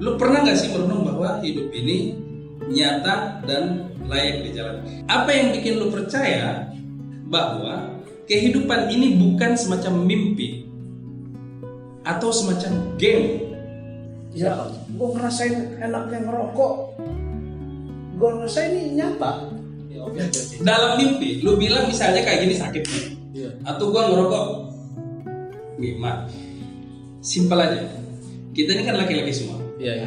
Lu pernah nggak sih merenung bahwa hidup ini nyata dan layak dijalani? Apa yang bikin lu percaya bahwa kehidupan ini bukan semacam mimpi atau semacam game? Ya, gue ngerasain enaknya ngerokok. Gue ngerasain ini nyata. Dalam mimpi, lu bilang misalnya kayak gini sakit nih, atau gua ngerokok nikmat. Simpel aja. Kita ini kan laki-laki semua. Iya.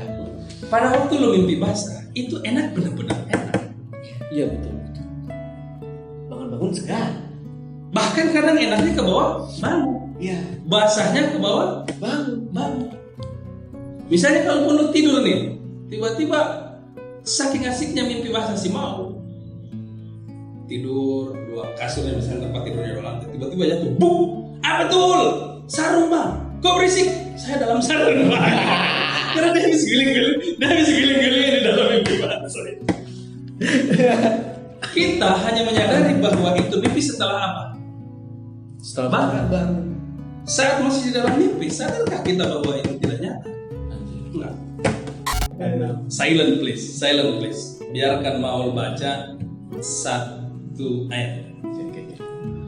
Pada waktu lu mimpi basah, itu enak, benar-benar enak. Iya betul. Bangun-bangun segar. Bahkan kadang enaknya ke bawah bangun, Iya. basahnya ke bawah bangun. Misalnya kalau lu tidur nih, tiba-tiba saking asiknya mimpi basah si mau tidur dua kasurnya, misalnya tempat tidurnya dua lantai, tiba-tiba jatuh, bung, apa betul? Sarung bang, kok berisik? Saya dalam sarung bang. Karena dia habis giling-giling di dalam mimpi basah. Kita hanya menyadari bahwa itu mimpi setelah apa? Setelah bangun. Saat masih di dalam mimpi, sadarkah kita bahwa itu tidak nyata? Enggak. Silent please. Biarkan Maul baca satu ayat.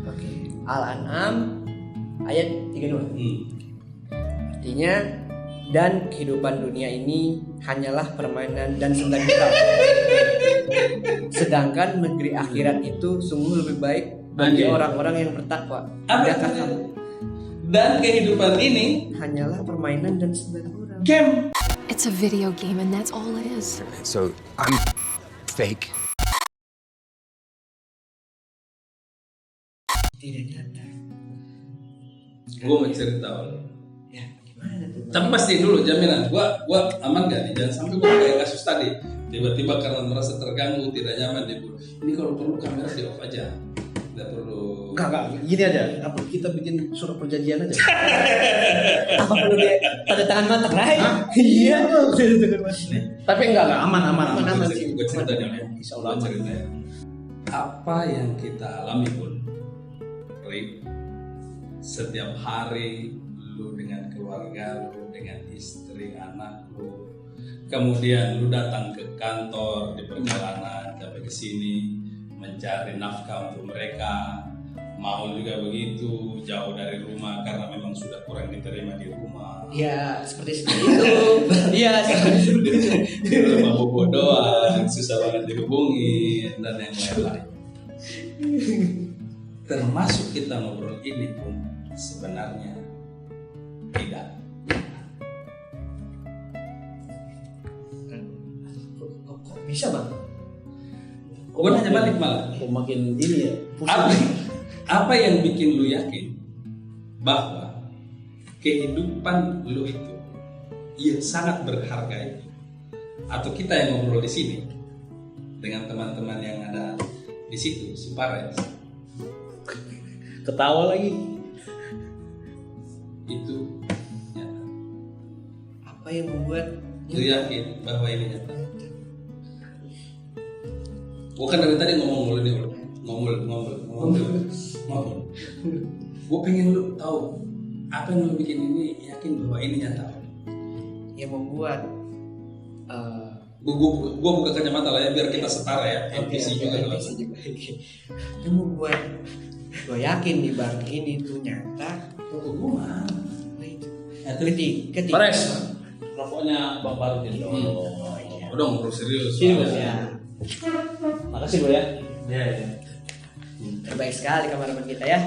Oke. Al-An'am ayat 32. Artinya, dan kehidupan dunia ini hanyalah permainan dan sebentar. Sedangkan negeri akhirat itu sungguh lebih baik bagi orang-orang yang bertakwa. Adakah kamu? Dan kehidupan ini Hanyalah permainan dan sebentar. game. It's a video game and that's all it is. So I'm fake. Tidak nyata. Gue mau cerita. Ya, gimana tuh? Tapi pasti dulu jaminan. Gua aman gak nih? Jangan sampai gua kayak kasus tadi. Tiba-tiba karena merasa terganggu, tidak nyaman dia. Ini kalau perlu kamera di off aja. Tidak perlu. Enggak, gini aja. Apa kita bikin surat perjanjian aja? Apa perlu dia tanda tangan materai? Iya. Tapi enggak aman sih. Gue cerita nih. Insya Allah aman. Cerita ya. Apa yang kita alami pun, Rip, setiap hari lu dengan keluarga lu, dengan istri, anak lu, kemudian lu datang ke kantor di perjalanan sampai ke sini mencari nafkah untuk mereka. Mau juga begitu, jauh dari rumah karena memang sudah kurang diterima di rumah. Ya, seperti itu. Iya, seperti itu. Di rumah bobo doang, susah banget dihubungi dan yang lain-lain. Termasuk kita ngobrol ini pun sebenarnya tidak. Kok bisa, Bang? Gue nanya balik malah. Kok makin ini ya? Apa yang bikin lu yakin bahwa kehidupan lu itu yang sangat berharga itu, atau kita yang ngobrol di sini dengan teman-teman yang ada di situ, si Pares, Ketawa lagi. itu nyata. Apa yang membuat Lu yakin bahwa ini nyata? Gue kan dari tadi ngomong nih, ngomong. Gue pengen lu tahu apa yang lu bikin ini yakin bahwa ini nyata. yang membuat Gue buka kacamata lah ya biar kita setara ya. NPC juga kalau NPC juga. Yang membuat gue yakin di barang ini tuh nyata. gue mah. Ketika Pares. Rokoknya Bang Baru dia dong. Udah ngobrol serius. Sini, Bos. ya, Makasih Bro ya. Ya. terbaik sekali kameramen kita ya.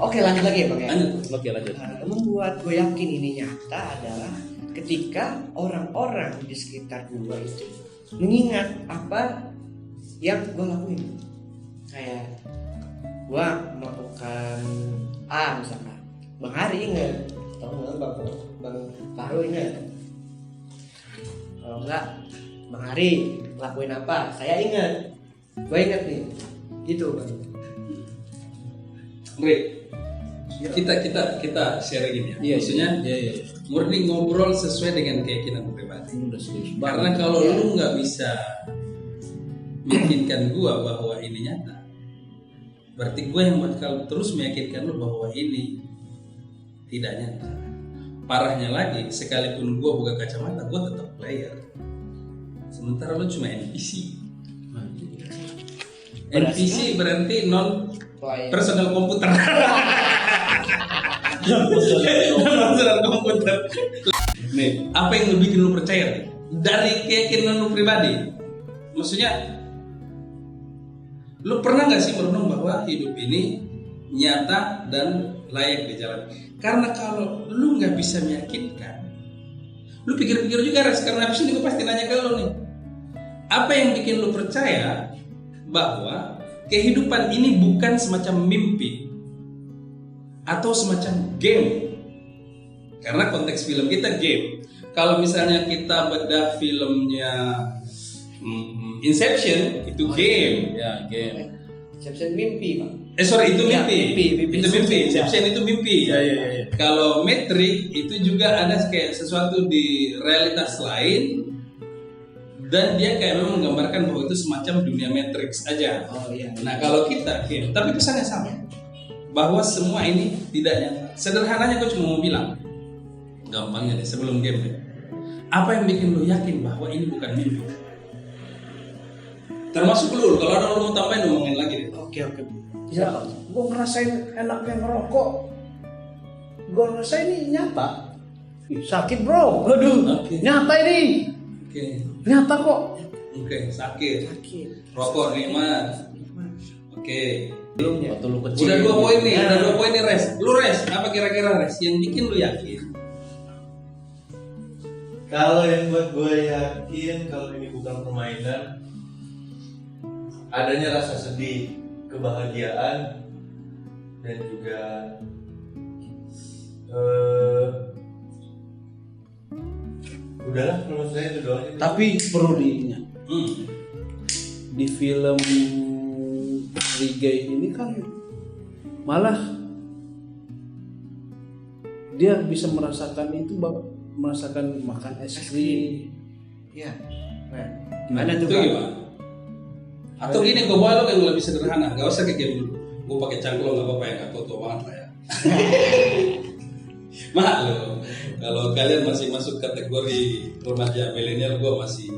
Oke, lanjut lagi ya Bang ya. Lanjut. Oke lanjut. Yang membuat gue yakin ini nyata adalah ketika orang-orang di sekitar gue itu mengingat apa yang gue lakuin. Kayak gue melakukan A misalkan, Bang Hari ingat, atau enggak Bang Faru ingat. Kalau enggak Bang Hari lakuin apa, saya ingat, gue ingat nih, gitu Bang. Baik. Kita share gini ya. Iya, Maksudnya iya. murni ngobrol sesuai dengan keyakinan pribadi. Ini udah serius Karena banget. kalau lu nggak bisa meyakinkan gua bahwa ini nyata, berarti gua yang bakal terus meyakinkan lu bahwa ini tidak nyata. parahnya lagi, sekalipun gue buka kacamata, gue tetap player. Sementara lo cuma NPC. NPC berarti non personal komputer. Personal komputer. Nih, apa yang lo bikin lo percaya dari keyakinan lo pribadi? Maksudnya, lo pernah nggak sih merenung bahwa hidup ini nyata dan layak dijalani? Karena kalau lo nggak bisa meyakinkan, lo pikir-pikir juga res. Karena habis ini gue pasti nanya ke lo nih, apa yang bikin lo percaya bahwa kehidupan ini bukan semacam mimpi atau semacam game? Karena konteks film kita game. Kalau misalnya kita bedah filmnya Inception, itu game. Ya, game. Inception mimpi, Pak. Sorry, itu Ya, mimpi. mimpi. Itu mimpi. Inception itu mimpi. Ya. Kalau Matrix itu juga ada kayak sesuatu di realitas lain, dan dia kayak memang menggambarkan bahwa itu semacam dunia Matrix aja. Oh iya. Nah, kalau kita game, tapi pesannya sama, bahwa semua ini tidak nyata. Sederhananya gue cuma mau bilang, gampangnya deh sebelum game deh, apa yang bikin lo yakin bahwa ini bukan mimpi? Termasuk lu, kalau ada lo mau tambahin ngomongin lagi deh. Oke. Ya, gue ngerasain enaknya ngerokok. Gue ngerasain ini nyata. Ih, sakit bro. Waduh, Oke. nyata ini. Oke, Nyata kok. sakit. Rokok nikmat. Oke. Waktu lu kecil. Udah 2 poin nih, res. Lu res, apa kira-kira res yang bikin lu yakin? Kalau yang buat gue yakin kalau ini bukan permainan, adanya rasa sedih, kebahagiaan, dan juga udahlah menurut saya itu doang. Tapi perlu diingat, di film Rigay ini kan malah dia bisa merasakan itu, merasakan makan es krim. Iya. Gimana tuh, Itu Pak? gimana? Atau gini, gue bawa lo yang lebih sederhana, gak usah ke game dulu. Gue pakai cangklong gak apa-apa ya, gak tua banget lah ya. Maklum, kalau kalian masih masuk kategori remaja milenial, gue masih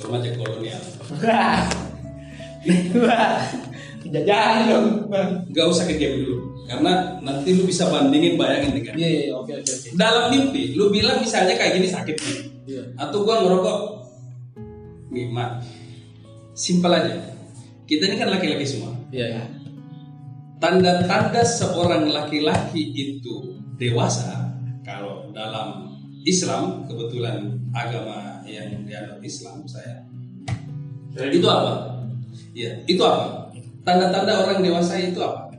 remaja kolonial. Jajan dong, Bang. Gak usah ke game dulu, karena nanti lu bisa bandingin, bayangin nih kan. Iya, oke. Dalam mimpi, lu bilang misalnya kayak gini sakit nih, Iya. atau gua ngerokok nikmat. Simpel aja. Kita ini kan laki-laki semua. Iya. Tanda-tanda seorang laki-laki itu dewasa, kalau dalam Islam, kebetulan agama yang dianut Islam saya, itu apa? Iya, itu apa? Tanda-tanda orang dewasa itu apa?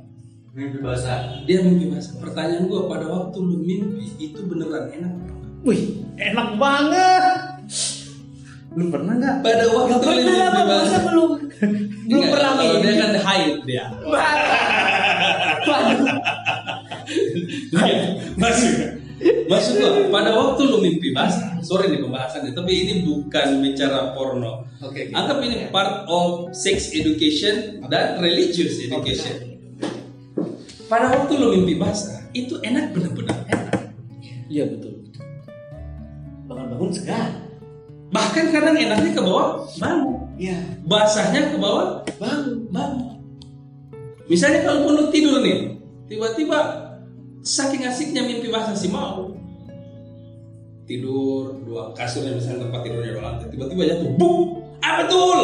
Mimpi basah. Dia mimpi basah. Pertanyaan gua, pada waktu lu mimpi itu beneran enak apa enggak? Wih, enak banget. Lu pernah nggak? Pada waktu Gak lu pernah, mimpi Pak. Masa basah. belum Enggak, pernah kalau dia mimpi? kan haid dia. Waduh. Maksud gua, pada waktu lu mimpi basah, sorry nih pembahasannya, tapi ini bukan bicara porno. Oke. Anggap ini part of sex education dan religious education. Pada waktu lu mimpi basah, itu enak, benar-benar enak. Iya betul. Bangun-bangun segar. Bahkan kadang enaknya ke bawah bangun, Iya. basahnya ke bawah bangun. Misalnya kalau lu tidur nih, tiba-tiba saking asiknya mimpi basah si mau tidur, dua kasurnya misalnya tempat tidurnya 2 lantai, tiba-tiba jatuh, bung, apa betul?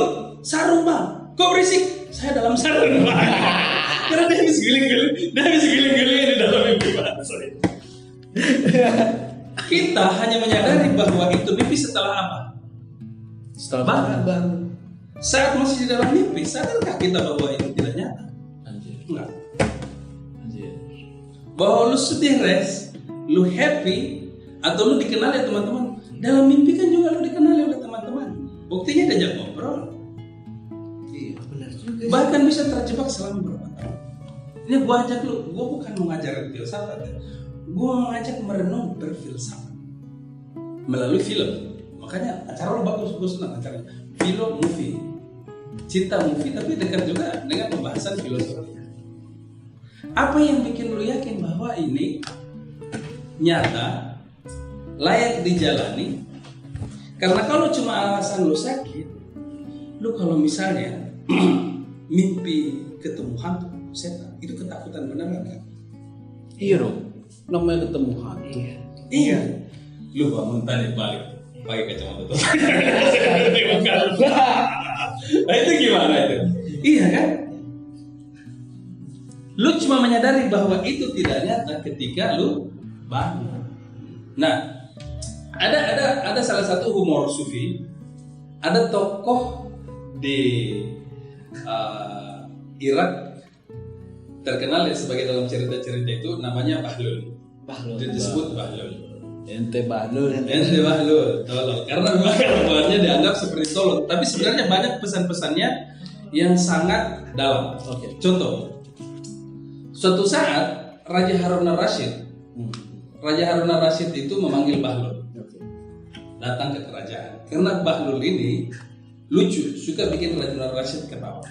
Sarung bang, kok berisik? Saya dalam sarung bang. Karena dia habis giling-giling di dalam mimpi basah. Kita hanya menyadari bahwa itu mimpi setelah apa? Setelah Bangun. Saat masih di dalam mimpi, sadarkah kita bahwa itu tidak nyata? Enggak. Bahwa lu sedih res, lu happy, atau lu dikenali teman-teman. Dalam mimpi kan juga lu dikenali oleh teman-teman. Buktinya diajak ngobrol. Iya, benar juga. Bahkan bisa terjebak selama berapa tahun. Ini gua ajak lu, gua bukan mau ngajarin filsafat ya. Gua mau ngajak merenung berfilsafat melalui film. Makanya acara lu bagus, gua senang acaranya. Film movie, cinta movie, tapi dekat juga dengan pembahasan filosofi. Apa yang bikin lu yakin bahwa ini nyata layak dijalani. Karena kalau cuma alasan lu sakit, lu kalau misalnya mimpi ketemu hantu, setan, itu ketakutan beneran kan? Iya dong, namanya ketemu hantu. Iya. Lu bangun tadi balik pakai kacamata tuh. Nah itu gimana itu? Iya kan? Lu cuma menyadari bahwa itu tidak nyata ketika lu bangun. Nah, ada salah satu humor sufi, ada tokoh di Irak terkenal ya sebagai dalam cerita-cerita itu namanya Bahlul. Dia disebut Bahlul. Ente Bahlul. Tolong. Karena memang karakternya dianggap seperti tolong, tapi sebenarnya banyak pesan-pesannya yang sangat dalam. Oke. Contoh, suatu saat Raja Harun al-Rashid itu memanggil Bahlul datang ke kerajaan. Karena Bahlul ini lucu, suka bikin Raja Harun al-Rashid ketawa.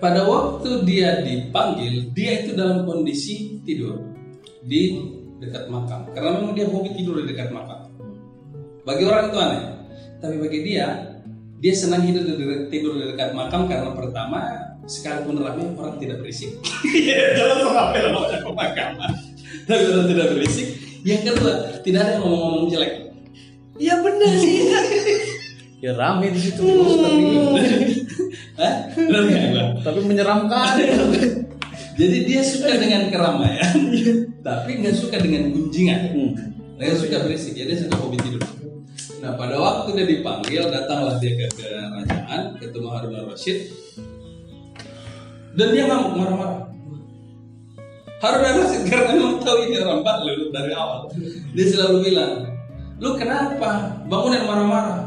Pada waktu dia dipanggil, dia itu dalam kondisi tidur di dekat makam. Karena memang dia hobi tidur di dekat makam. Bagi orang itu aneh, tapi bagi dia senang tidur di dekat makam karena pertama, sekalipun ramai orang tidak berisik. Jangan sampai namanya pemakaman. Tapi orang tidak berisik. Yang kedua, tidak ada yang ngomong-ngomong jelek. Ya benar sih. Ya rame di situ. Tapi menyeramkan. Jadi dia suka dengan keramaian, tapi nggak suka dengan gunjingan. Dia suka berisik, ya dia suka hobi tidur. Nah pada waktu dia dipanggil, datanglah dia ke kerajaan, ketemu Harun al-Rashid, dan dia ngamuk marah-marah. Harun al-Rashid karena memang tahu ini orang Bahlul dari awal, dia selalu bilang, lu kenapa bangunan marah-marah?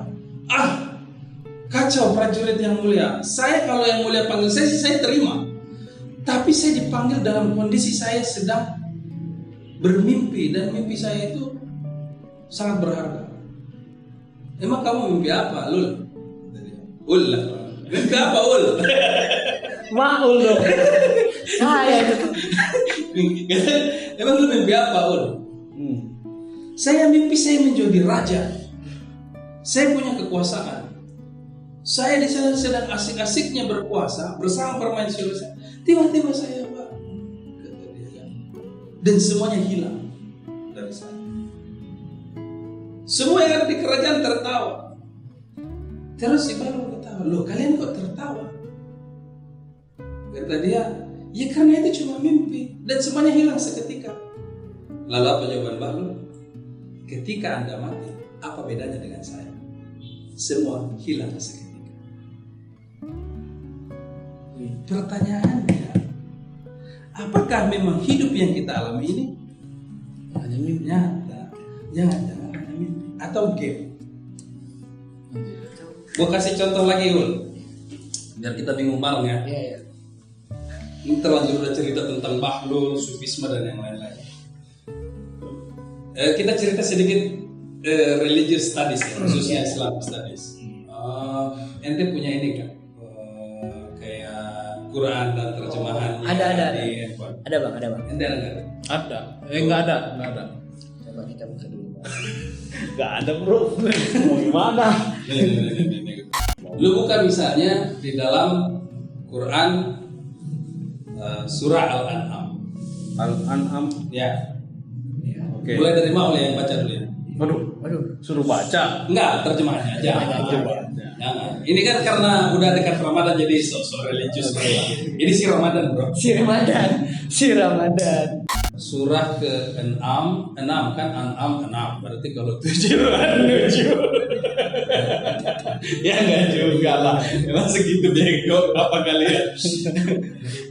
Kacau prajurit yang mulia. Saya kalau yang mulia panggil saya terima. Tapi saya dipanggil dalam kondisi saya sedang bermimpi, dan mimpi saya itu sangat berharga. Emang kamu mimpi apa, Lul? Ul lah. Mimpi apa, Ul? Maul dong. Saya itu. Emang lu mimpi apa, Ul? Saya mimpi saya menjadi raja. Saya punya kekuasaan. Saya di sana sedang asik-asiknya berkuasa bersama permaisuri saya. Tiba-tiba saya bangun, kata dia, dan semuanya hilang dari saya. Semua yang ada di kerajaan tertawa. Terus si Bahlul ketawa, loh kalian kok tertawa? Kata dia, ya karena itu cuma mimpi dan semuanya hilang seketika. Lalu apa jawaban Bahlul? Ketika Anda mati, apa bedanya dengan saya? Semua hilang seketika. Pertanyaannya, apakah memang hidup yang kita alami ini hanya mimpi nyata? Jangan-jangan hanya mimpi atau game? Gue kasih contoh lagi, Ul, biar kita bingung bareng ya. Iya. Ini terlanjur udah cerita tentang Bahlul, sufisme dan yang lain-lain. Kita cerita sedikit religious studies, ya, khususnya Islam studies. Ente punya ini kan? Quran dan terjemahan Ada. di handphone. Ada bang. Ente ada nggak? Ada. Enggak ada. Coba kita buka dulu. Enggak ada, Bro. Mau gimana? Lu buka misalnya di dalam Quran surah Al-An'am. Al-An'am. Ya. Oke. Mulai dari mau yang baca dulu ya. Waduh. Suruh baca. Enggak, terjemahannya aja. Jangan. Ini kan karena udah dekat Ramadan jadi so religius. Ini si Ramadan, Bro. Si Ramadan. Surah ke-6 kan An'am 6. Berarti kalau 7 ya enggak juga lah. Emang segitu bego apa kalian?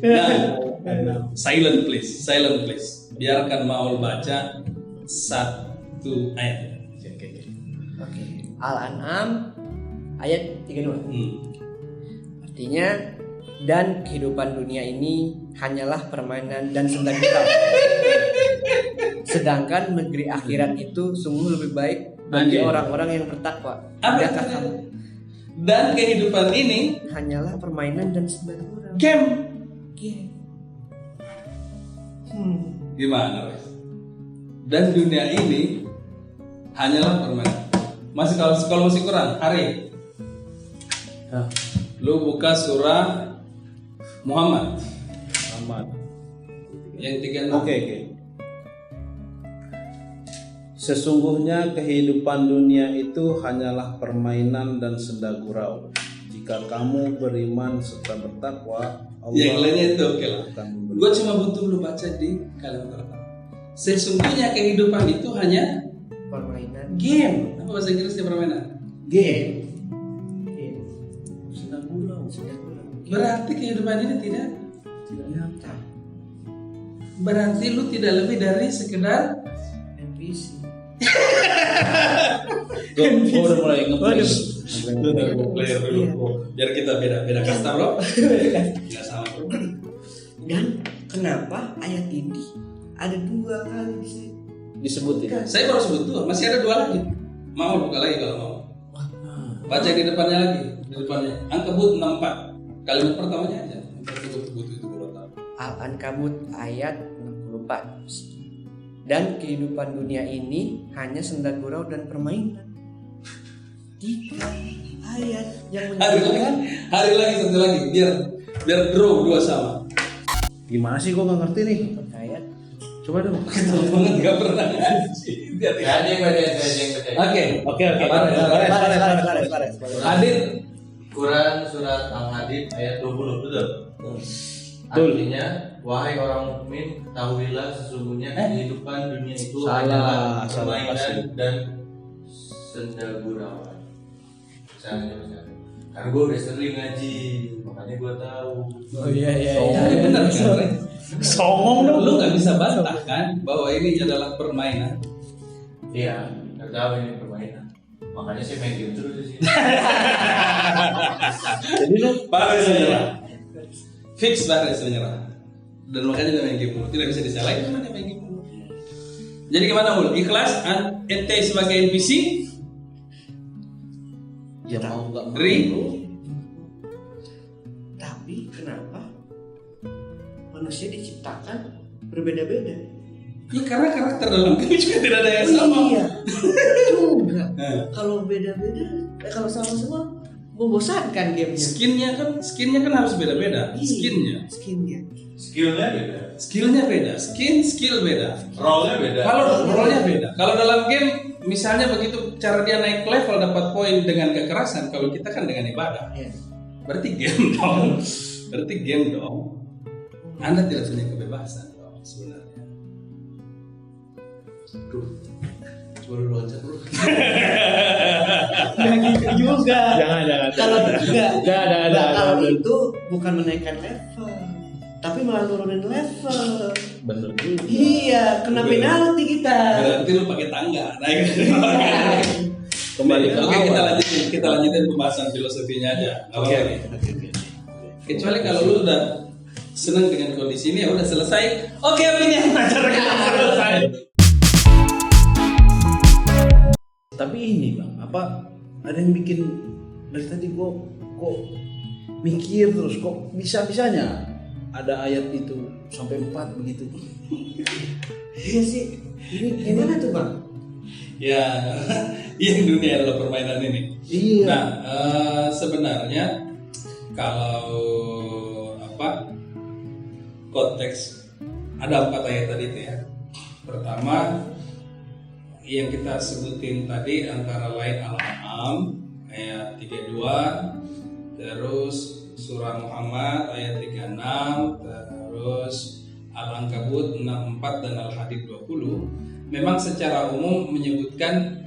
Nah, silent please. Biarkan Maul baca satu ayat. Oke. Al-An'am ayat 32. Artinya, dan kehidupan dunia ini hanyalah permainan dan senda-gurau. Sedangkan negeri akhirat itu sungguh lebih baik bagi orang-orang yang bertakwa. Adakah kamu? Dan kehidupan ini hanyalah permainan dan senda-gurau. game. Gimana, Res? dan dunia ini hanyalah permainan. Masih kalau masih kurang, Hari. Hah, Lu buka surah Muhammad aman. yang 36. Oke. Sesungguhnya kehidupan dunia itu hanyalah permainan dan senda gurau. Jika kamu beriman serta bertakwa, Allah Yang lainnya itu oke lah. akan memberi. Gue cuma butuh lu baca di kalimat pertama. Sesungguhnya kehidupan itu hanya Permainan. game. Apa bahasa Inggrisnya permainan? Game. Game. Senda gurau. Berarti kehidupan ini tidak. Tidak nyata. Berarti lu tidak lebih dari sekedar NPC. Gue udah mulai nge-play. player dulu. Biar kita beda kasta bro. Nggak sama bro. Dan kenapa ayat ini ada 2 kali Disebutin. Saya baru sebut tuh, masih ada 2 lagi. Mau buka lagi kalau mau. Baca di depannya lagi, di depannya. Ankabut 64. Kalimat pertamanya aja. Ankabut itu gue tahu. Al-Ankabut ayat 64. Dan kehidupan dunia ini hanya senda gurau dan permainan. 3 ayat yang menunjukkan Hari lagi satu lagi, biar draw 2 sama. Gimana sih, gue nggak ngerti nih. ayat. Coba dong. Ketemu banget nggak pernah ngaji. Biar Ya, ada yang baca. Oke. Bares. Adit. Quran surat Al-Hadid ayat 20, betul? Betul. Artinya, wahai orang mukmin, ketahuilah sesungguhnya kehidupan dunia itu Salah hanyalah permainan pasti. dan senda gurau. Misalnya. Karena gue udah sering ngaji, makanya gue tahu. Oh iya. Ini benar kan? Re? Songong dong. Lu nggak bisa bantah kan bahwa ini adalah permainan. Iya, nggak tahu ini permainan. Makanya saya main game terus di sini. Jadi lu Baris menyerah. Fix Baris menyerah. Dan makanya dia main game dulu. Tidak bisa disalahin karena dia main game dulu. Jadi gimana Ul? Ikhlas ente sebagai NPC? ya mau nggak mau. Ri? Tapi kenapa manusia diciptakan berbeda-beda? Ya karena karakter dalam game juga tidak ada yang sama. Iya. Juga. Eh. Kalau beda-beda, kalau sama-sama membosankan gamenya. Skinnya kan harus beda-beda. Skinnya. Skillnya beda, Skillnya beda. Skill beda. role-nya beda. Kalau role-nya beda. Kalau dalam game misalnya begitu cara dia naik level dapat poin dengan kekerasan. Kalau kita kan dengan ibadah. Iya. Berarti game dong. Anda tidak punya kebebasan dong sebenarnya. Duh. Coba lu loncat bro. Juga. Jangan. Kalau enggak, Jangan. kalau itu bukan menaikkan level, tapi malah nurunin level. Bener juga. Iya, kena penalti kita. Berarti lu pakai tangga naik. Kembali ke Oke, awal. kita lanjutin pembahasan filosofinya aja. Nggak apa-apa nih. Kecuali kalau lu udah senang dengan kondisi ini ya udah selesai. Oke, ini acara kita selesai. Tapi ini bang, apa ada yang bikin dari tadi kok mikir terus kok bisa-bisanya ada ayat itu sampai 4 begitu. Iya sih. Ini gimana tuh bang? Ya, yang dunia adalah permainan ini. Iya. Nah, sebenarnya kalau konteks ada 4 ayat tadi itu ya. Pertama yang kita sebutin tadi antara lain Al-An'am ayat 32, terus surah Muhammad ayat 36, terus Al-Ankabut 64 dan Al-Hadid 20 memang secara umum menyebutkan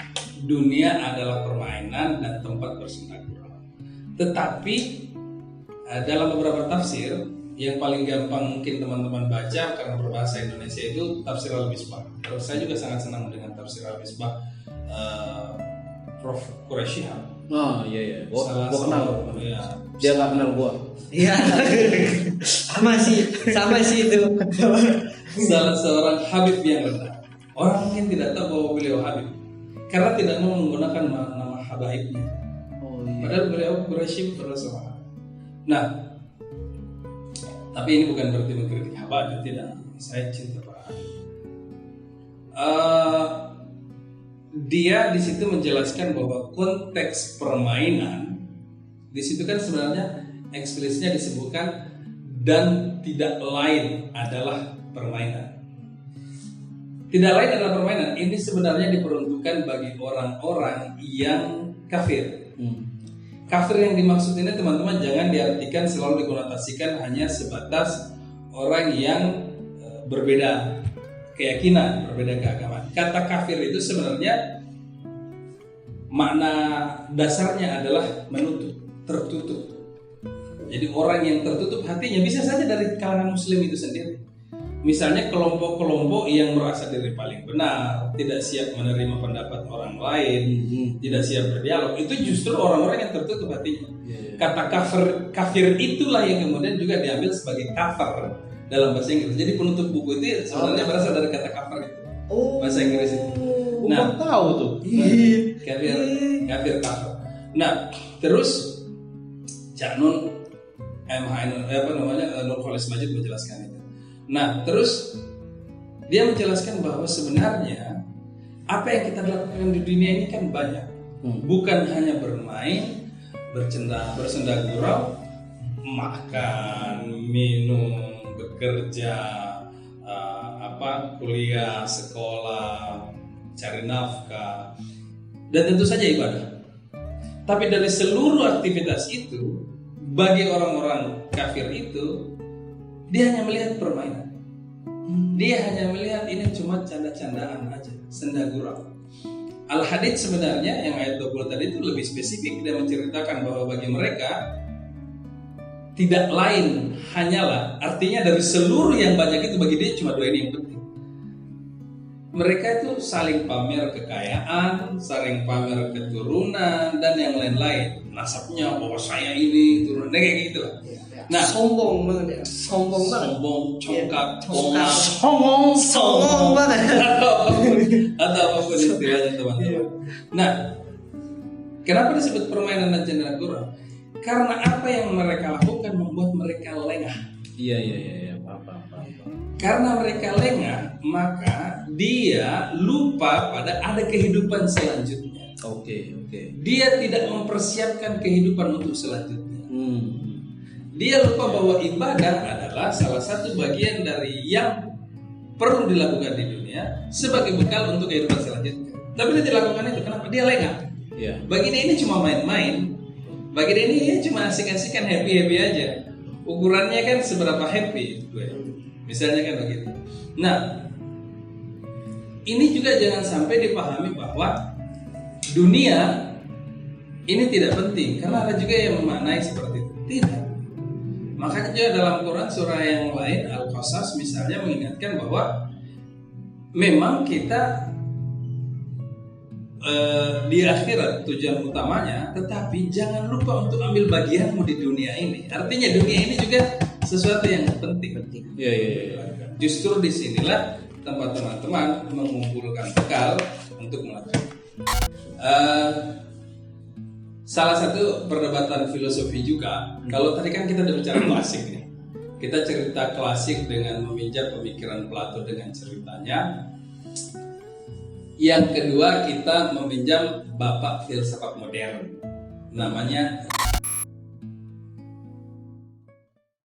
dunia adalah permainan dan tempat bersenda gurau. Tetapi dalam beberapa tafsir yang paling gampang mungkin teman-teman baca karena berbahasa Indonesia itu tafsir Al-Misbah. Terus saya juga sangat senang dengan tafsir Al-Misbah Prof. Quraisy. Oh iya. Gua kenal. Ya. Dia nggak kenal gua. Iya. sama sih itu. Salah seorang Habib yang rendah. Orang mungkin tidak tahu bahwa beliau Habib karena tidak mau menggunakan nama Habaibnya. Oh iya. Padahal beliau Quraisy adalah seorang. Nah, tapi ini bukan berarti mengkritik Habib, tidak. Saya cinta Pak Habib. dia di situ menjelaskan bahwa konteks permainan di situ kan sebenarnya eksplisitnya disebutkan dan tidak lain adalah permainan. Tidak lain adalah permainan. Ini sebenarnya diperuntukkan bagi orang-orang yang kafir. Kafir yang dimaksud ini teman-teman jangan diartikan selalu dikonotasikan hanya sebatas orang yang berbeda keyakinan, berbeda keagamaan. Kata kafir itu sebenarnya makna dasarnya adalah menutup, tertutup. Jadi orang yang tertutup hatinya bisa saja dari kalangan muslim itu sendiri. Misalnya kelompok-kelompok yang merasa diri paling benar, tidak siap menerima pendapat orang lain, tidak siap berdialog, itu justru orang-orang yang tertutup hatinya. Kata kafir itulah yang kemudian juga diambil sebagai kafir dalam bahasa Inggris. Jadi penutup buku itu sebenarnya berasal dari kata kafir itu. Bahasa Inggris itu. Nah, tahu tuh. Kafir. Nah, terus Cak Nun Nur Khalis Majid menjelaskan itu. Nah, terus dia menjelaskan bahwa sebenarnya apa yang kita lakukan di dunia ini kan banyak, bukan hanya bermain, bersenda gurau, makan, minum, bekerja, kuliah, sekolah, cari nafkah, dan tentu saja ibadah. Tapi dari seluruh aktivitas itu, bagi orang-orang kafir itu, dia hanya melihat permainan. Dia hanya melihat ini cuma canda-candaan aja, senda gurau. Al-Hadid sebenarnya yang ayat 20 tadi itu lebih spesifik. Dia menceritakan bahwa bagi mereka tidak lain hanyalah, artinya dari seluruh yang banyak itu bagi dia cuma dua ini yang penting. Mereka itu saling pamer kekayaan, saling pamer keturunan dan yang lain-lain. Nasabnya bahwa saya ini turun kayak gitu lah. Nah, sombong banget ya. Sombong, congkak, sombong banget. atau apapun istilahnya teman-teman. Nah, kenapa disebut permainan dan canda gurau? Karena apa yang mereka lakukan membuat mereka lengah. Iya, paham. Karena mereka lengah, maka dia lupa pada ada kehidupan selanjutnya. Oke. Dia tidak mempersiapkan kehidupan untuk selanjutnya. Dia lupa bahwa ibadah adalah salah satu bagian dari yang perlu dilakukan di dunia sebagai bekal untuk kehidupan selanjutnya. Tapi dia tidak lakukan itu. Kenapa? Dia lengah. Bagi dia ini cuma main-main. Bagi dia ini cuma asik-asikan, happy-happy aja. Ukurannya kan seberapa happy gue. Misalnya kan begitu. Nah, ini juga jangan sampai dipahami bahwa dunia ini tidak penting, karena ada juga yang memaknai seperti itu. Tidak. Makanya juga dalam Quran surah yang lain Al-Qasas misalnya mengingatkan bahwa memang kita di akhirat tujuan utamanya, tetapi jangan lupa untuk ambil bagianmu di dunia ini. Artinya dunia ini juga sesuatu yang penting. Iya. Justru disinilah tempat teman-teman mengumpulkan bekal untuk melakukan. Salah satu perdebatan filosofi juga. Kalau tadi kan kita udah bicara klasik nih. Kita cerita klasik dengan meminjam pemikiran Plato dengan ceritanya. Yang kedua kita meminjam bapak filsafat modern namanya